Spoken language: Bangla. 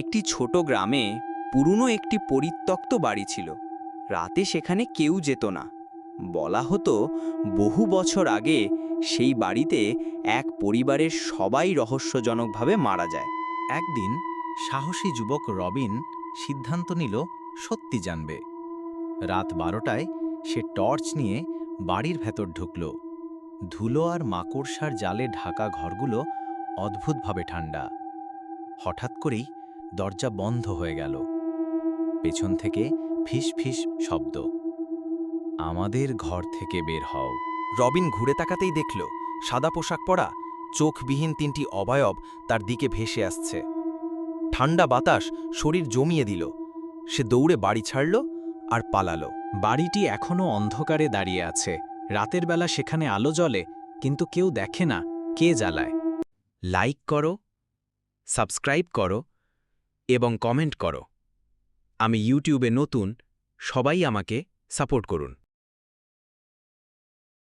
একটি ছোট গ্রামে পুরনো একটি পরিত্যক্ত বাড়ি ছিল। রাতে সেখানে কেউ যেত না। বলা হতো বহু বছর আগে সেই বাড়িতে এক পরিবারের সবাই রহস্যজনকভাবে মারা যায়। একদিন সাহসী যুবক রবিন সিদ্ধান্ত নিল সত্যি জানবে। রাত 12টায় সে টর্চ নিয়ে বাড়ির ভেতর ঢুকল। ধুলো আর মাকড়সার জালে ঢাকা ঘরগুলো অদ্ভুতভাবে ঠান্ডা। হঠাৎ করেই দরজা বন্ধ হয়ে গেল। পেছন থেকে ফিস ফিস শব্দ। আমাদের ঘর থেকে বের হও। রবিন ঘুরে তাকাতেই দেখল সাদা পোশাক পরা, চোখবিহীন তিনটি অবয়ব তার দিকে ভেসে আসছে। ঠান্ডা বাতাস শরীর জমিয়ে দিল। সে দৌড়ে বাড়ি ছাড়ল আর পালালো। বাড়িটি এখনও অন্ধকারে দাঁড়িয়ে আছে। রাতের বেলা সেখানে আলো জ্বলে, কিন্তু কেউ দেখে না কে জ্বালায়। লাইক করো, সাবস্ক্রাইব করো এবং কমেন্ট করো। আমি ইউটিউবে নতুন, সবাই আমাকে সাপোর্ট করুন।